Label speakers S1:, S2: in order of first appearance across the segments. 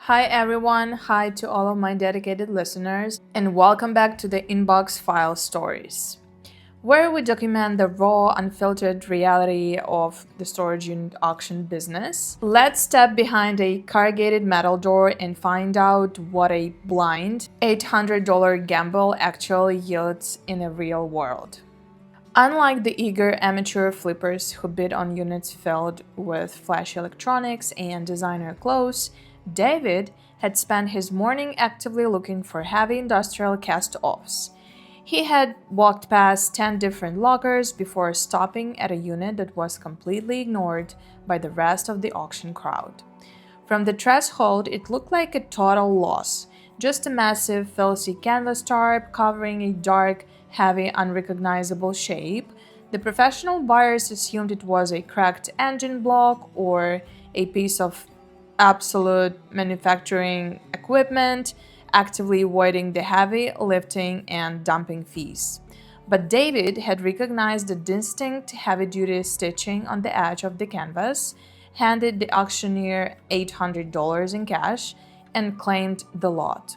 S1: Hi everyone, hi to all of my dedicated listeners, and welcome back to the Inbox File Stories, where we document the raw, unfiltered reality of the storage unit auction business. Let's step behind a corrugated metal door and find out what a blind $800 gamble actually yields in the real world. Unlike the eager amateur flippers who bid on units filled with flashy electronics and designer clothes, David had spent his morning actively looking for heavy industrial cast offs. He had walked past 10 different lockers before stopping at a unit that was completely ignored by the rest of the auction crowd. From the threshold, it looked like a total loss. Just a massive, filthy canvas tarp covering a dark, heavy, unrecognizable shape. The professional buyers assumed it was a cracked engine block or a piece of absolute manufacturing equipment, actively avoiding the heavy lifting and dumping fees. But David had recognized the distinct heavy duty stitching on the edge of the canvas, handed the auctioneer $800 in cash, and claimed the lot.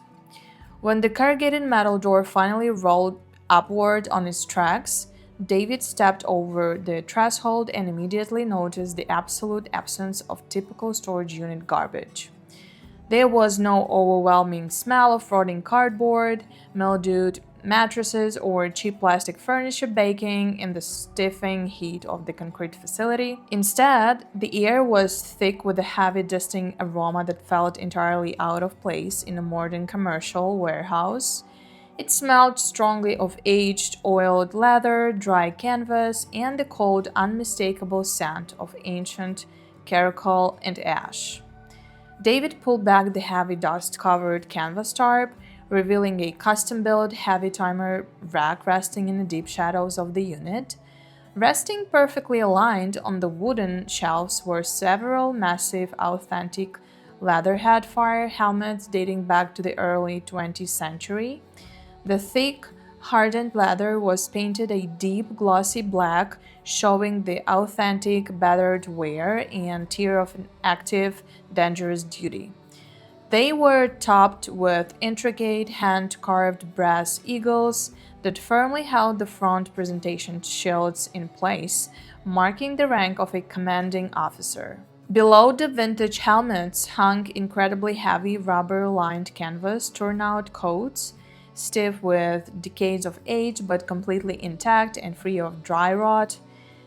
S1: When the corrugated metal door finally rolled upward on its tracks, David stepped over the threshold and immediately noticed the absolute absence of typical storage unit garbage. There was no overwhelming smell of rotting cardboard, mildewed mattresses, or cheap plastic furniture baking in the stifling heat of the concrete facility. Instead, the air was thick with a heavy, distinct aroma that felt entirely out of place in a modern commercial warehouse. It smelled strongly of aged, oiled leather, dry canvas, and the cold, unmistakable scent of ancient charcoal and ash. David pulled back the heavy dust-covered canvas tarp, revealing a custom-built heavy timer rack resting in the deep shadows of the unit. Resting perfectly aligned on the wooden shelves were several massive, authentic leatherhead fire helmets dating back to the early 20th century. The thick, hardened leather was painted a deep, glossy black, showing the authentic, battered wear and tear of an active, dangerous duty. They were topped with intricate, hand-carved brass eagles that firmly held the front presentation shields in place, marking the rank of a commanding officer. Below the vintage helmets hung incredibly heavy rubber-lined canvas turnout coats, stiff with decades of age but completely intact and free of dry rot.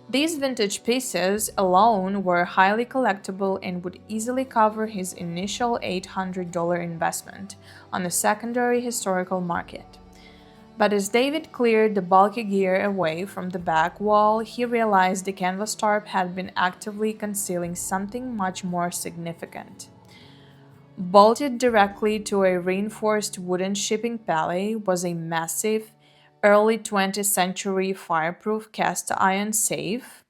S1: These vintage pieces alone were highly collectible and would easily cover his initial $800 investment on the secondary historical market. But as David cleared the bulky gear away from the back wall, he realized the canvas tarp had been actively concealing something much more significant. Bolted directly to a reinforced wooden shipping pallet was a massive, early 20th century fireproof cast iron safe.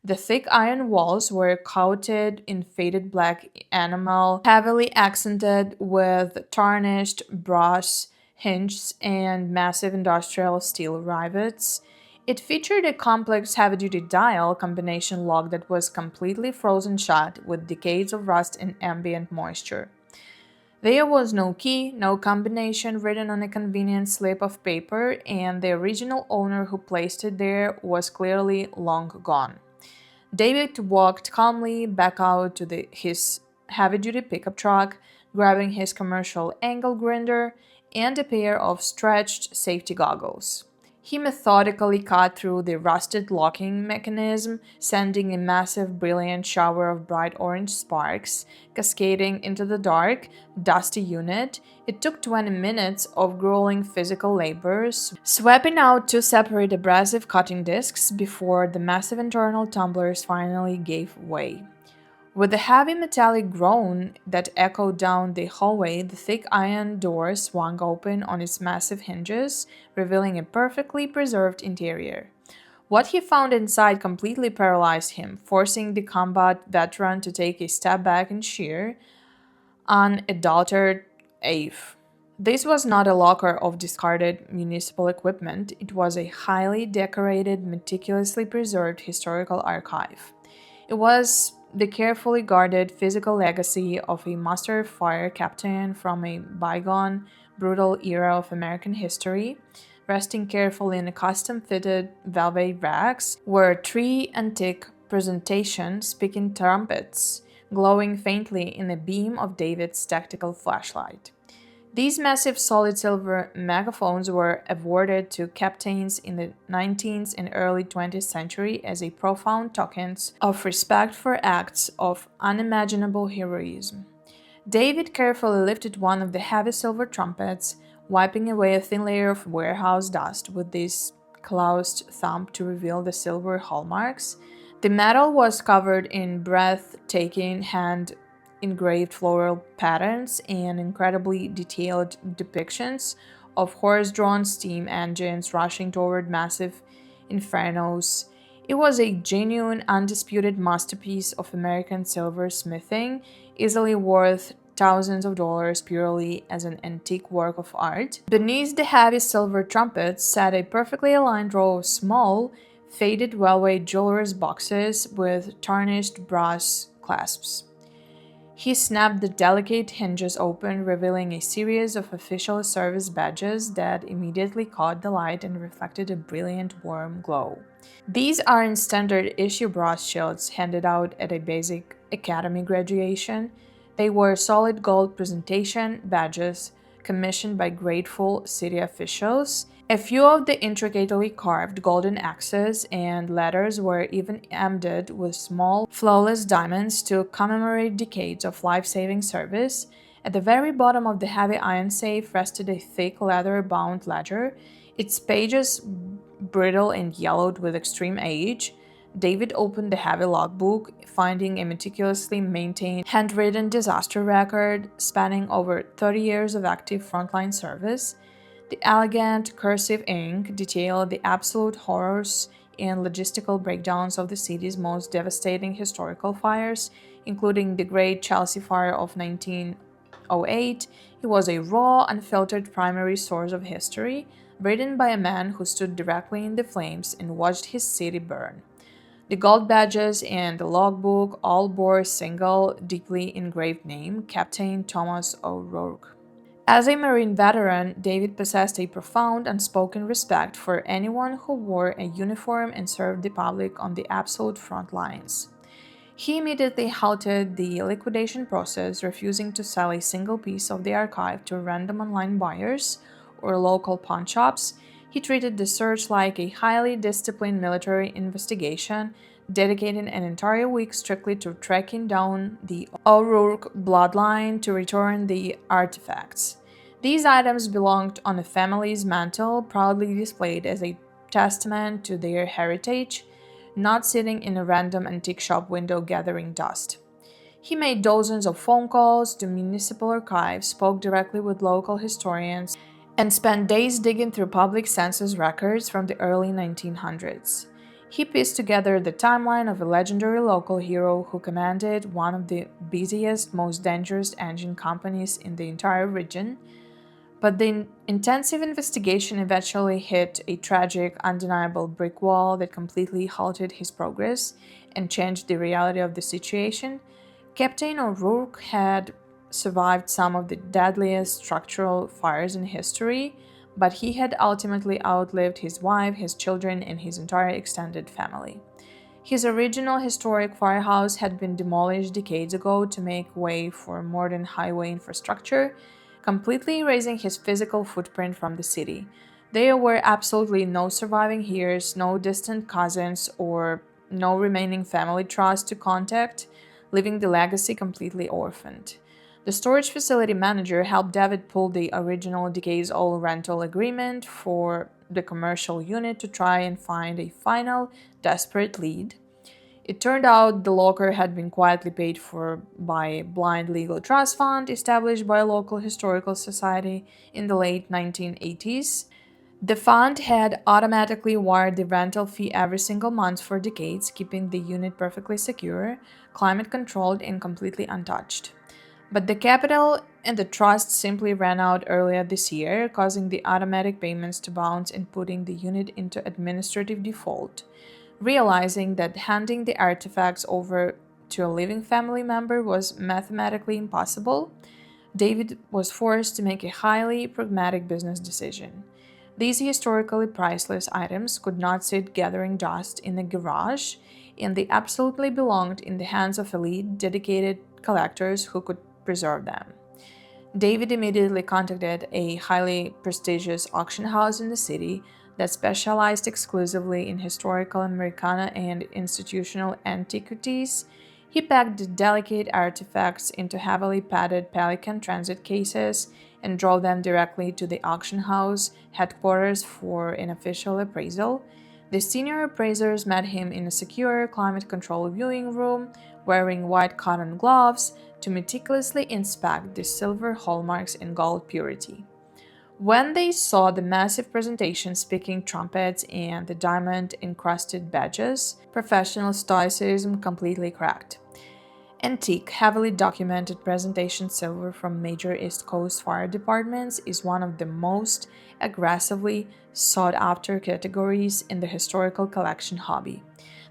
S1: The thick iron walls were coated in faded black enamel, heavily accented with tarnished brass hinges and massive industrial steel rivets. It featured a complex heavy duty dial combination lock that was completely frozen shut with decades of rust and ambient moisture. There was no key, no combination written on a convenient slip of paper, and the original owner who placed it there was clearly long gone. David walked calmly back out to his heavy duty pickup truck, grabbing his commercial angle grinder and a pair of stretched safety goggles. He methodically cut through the rusted locking mechanism, sending a massive, brilliant shower of bright orange sparks cascading into the dark, dusty unit. It took 20 minutes of grueling physical labor, swapping out two separate abrasive cutting discs before the massive internal tumblers finally gave way. With a heavy metallic groan that echoed down the hallway, the thick iron door swung open on its massive hinges, revealing a perfectly preserved interior. What he found inside completely paralyzed him, forcing the combat veteran to take a step back in sheer, unadulterated awe. This was not a locker of discarded municipal equipment, it was a highly decorated, meticulously preserved historical archive. It was the carefully guarded physical legacy of a master fire captain from a bygone, brutal era of American history. Resting carefully in a custom fitted velvet racks were three antique presentation speaking trumpets, glowing faintly in a beam of David's tactical flashlight. These massive solid silver megaphones were awarded to captains in the 19th and early 20th century as a profound tokens of respect for acts of unimaginable heroism. David carefully lifted one of the heavy silver trumpets, wiping away a thin layer of warehouse dust with his closed thumb to reveal the silver hallmarks. The metal was covered in breathtaking hand engraved floral patterns and incredibly detailed depictions of horse drawn steam engines rushing toward massive infernos. It was a genuine, undisputed masterpiece of American silversmithing, easily worth thousands of dollars purely as an antique work of art. Beneath the heavy silver trumpets sat a perfectly aligned row of small, faded velvet jeweler's boxes with tarnished brass clasps. He snapped the delicate hinges open, revealing a series of official service badges that immediately caught the light and reflected a brilliant, warm glow. These aren't standard issue brass shields handed out at a basic academy graduation. They were solid gold presentation badges commissioned by grateful city officials. A few of the intricately carved golden X's and letters were even embedded with small, flawless diamonds to commemorate decades of life-saving service. At the very bottom of the heavy iron safe rested a thick leather-bound ledger, its pages brittle and yellowed with extreme age. David opened the heavy logbook, finding a meticulously maintained handwritten disaster record spanning over 30 years of active frontline service. The elegant, cursive ink detailed the absolute horrors and logistical breakdowns of the city's most devastating historical fires, including the Great Chelsea Fire of 1908. It was a raw, unfiltered primary source of history, written by a man who stood directly in the flames and watched his city burn. The gold badges and the logbook all bore a single, deeply engraved name, Captain Thomas O'Rourke. As a Marine veteran, David possessed a profound, unspoken respect for anyone who wore a uniform and served the public on the absolute front lines. He immediately halted the liquidation process, refusing to sell a single piece of the archive to random online buyers or local pawn shops. He treated the search like a highly disciplined military investigation, dedicating an entire week strictly to tracking down the O'Rourke bloodline to return the artifacts. These items belonged on a family's mantle, proudly displayed as a testament to their heritage, not sitting in a random antique shop window gathering dust. He made dozens of phone calls to municipal archives, spoke directly with local historians, and spent days digging through public census records from the early 1900s. He pieced together the timeline of a legendary local hero who commanded one of the busiest, most dangerous engine companies in the entire region. But the intensive investigation eventually hit a tragic, undeniable brick wall that completely halted his progress and changed the reality of the situation. Captain O'Rourke had survived some of the deadliest structural fires in history, but he had ultimately outlived his wife, his children, and his entire extended family. His original historic firehouse had been demolished decades ago to make way for modern highway infrastructure, completely erasing his physical footprint from the city. There were absolutely no surviving heirs, no distant cousins, or no remaining family trust to contact, leaving the legacy completely orphaned. The storage facility manager helped David pull the original decades-old rental agreement for the commercial unit to try and find a final, desperate lead. It turned out the locker had been quietly paid for by a blind legal trust fund established by a local historical society in the late 1980s. The fund had automatically wired the rental fee every single month for decades, keeping the unit perfectly secure, climate controlled, and completely untouched. But the capital and the trust simply ran out earlier this year, causing the automatic payments to bounce and putting the unit into administrative default. Realizing that handing the artifacts over to a living family member was mathematically impossible, David was forced to make a highly pragmatic business decision. These historically priceless items could not sit gathering dust in a garage, and they absolutely belonged in the hands of elite, dedicated collectors who could preserve them. David immediately contacted a highly prestigious auction house in the city that specialized exclusively in historical Americana and institutional antiquities. He packed the delicate artifacts into heavily padded Pelican transit cases and drove them directly to the auction house headquarters for an official appraisal. The senior appraisers met him in a secure, climate controlled viewing room, wearing white cotton gloves to meticulously inspect the silver hallmarks and gold purity. When they saw the massive presentation speaking trumpets and the diamond encrusted badges, professional stoicism completely cracked. Antique, heavily documented presentation silver from major East Coast fire departments is one of the most aggressively sought after categories in the historical collection hobby.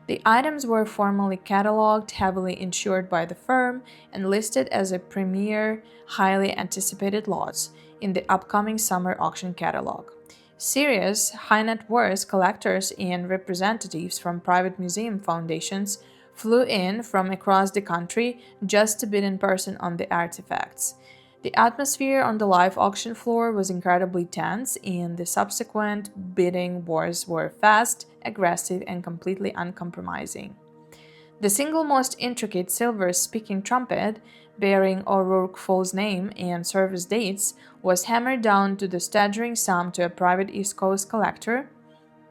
S1: The items were formally cataloged, heavily insured by the firm, and listed as a premier, highly anticipated lots in the upcoming summer auction catalog. Serious, high net worth collectors and representatives from private museum foundations flew in from across the country just to bid in person on the artifacts. The atmosphere on the live auction floor was incredibly tense, and the subsequent bidding wars were fast, aggressive, and completely uncompromising. The single most intricate silver speaking trumpet, bearing O'Rourke Fall's name and service dates, was hammered down to the staggering sum to a private East Coast collector.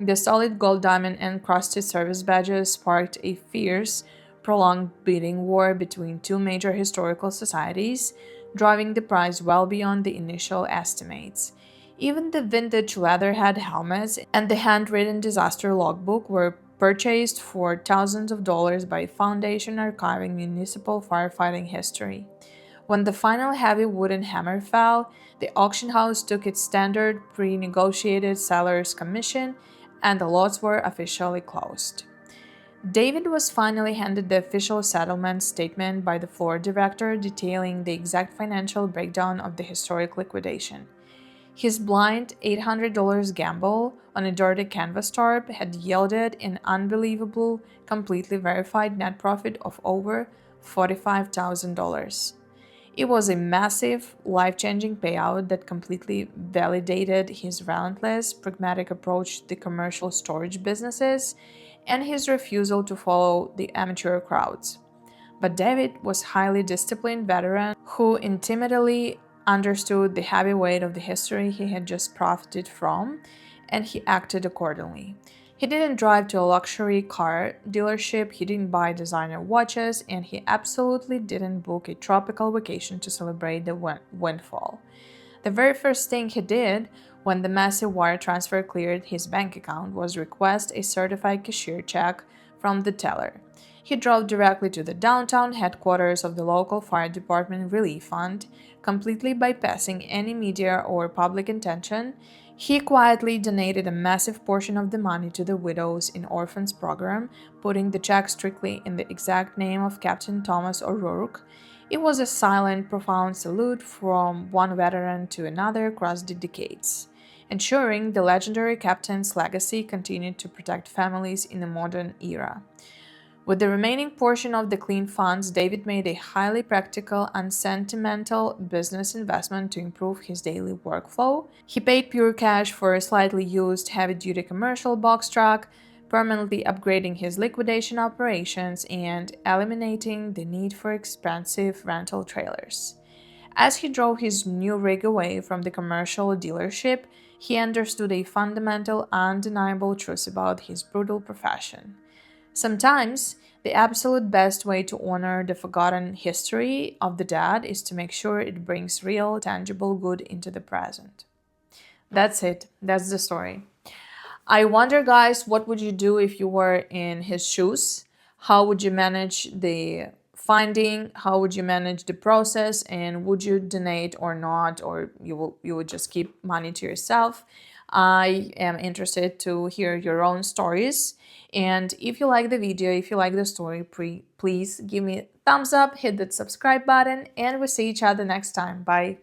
S1: The solid gold diamond encrusted service badges sparked a fierce, prolonged bidding war between two major historical societies, driving the price well beyond the initial estimates. Even the vintage leatherhead helmets and the handwritten disaster logbook were purchased for thousands of dollars by a foundation archiving municipal firefighting history. When the final heavy wooden hammer fell, the auction house took its standard pre negotiated seller's commission and the lots were officially closed. David was finally handed the official settlement statement by the floor director detailing the exact financial breakdown of the historic liquidation. His blind $800 gamble on a dirty canvas tarp had yielded an unbelievable, completely verified net profit of over $45,000. It was a massive, life changing payout that completely validated his relentless, pragmatic approach to the commercial storage businesses and his refusal to follow the amateur crowds. But David was a highly disciplined veteran who intimately understood the heavy weight of the history he had just profited from, and he acted accordingly. He didn't drive to a luxury car dealership, he didn't buy designer watches, and he absolutely didn't book a tropical vacation to celebrate the windfall. The very first thing he did when the massive wire transfer cleared his bank account was request a certified cashier check from the teller. He drove directly to the downtown headquarters of the local fire department relief fund, completely bypassing any media or public attention. He quietly donated a massive portion of the money to the Widows in Orphans program, putting the check strictly in the exact name of Captain Thomas O'Rourke. It was a silent, profound salute from one veteran to another across the decades, ensuring the legendary captain's legacy continued to protect families in the modern era. With the remaining portion of the clean funds, David made a highly practical and sentimental business investment to improve his daily workflow. He paid pure cash for a slightly used heavy-duty commercial box truck, permanently upgrading his liquidation operations and eliminating the need for expensive rental trailers. As he drove his new rig away from the commercial dealership, he understood a fundamental, undeniable truth about his brutal profession. Sometimes, the absolute best way to honor the forgotten history of the dead is to make sure it brings real, tangible good into the present. That's it. That's the story. I wonder, guys, what would you do if you were in his shoes? How would you manage the finding? How would you manage the process? And would you donate or not? Or you would just keep money to yourself? I am interested to hear your own stories. And if you like the video, if you like the story, please give me a thumbs up, hit that subscribe button, and we'll see each other next time. Bye.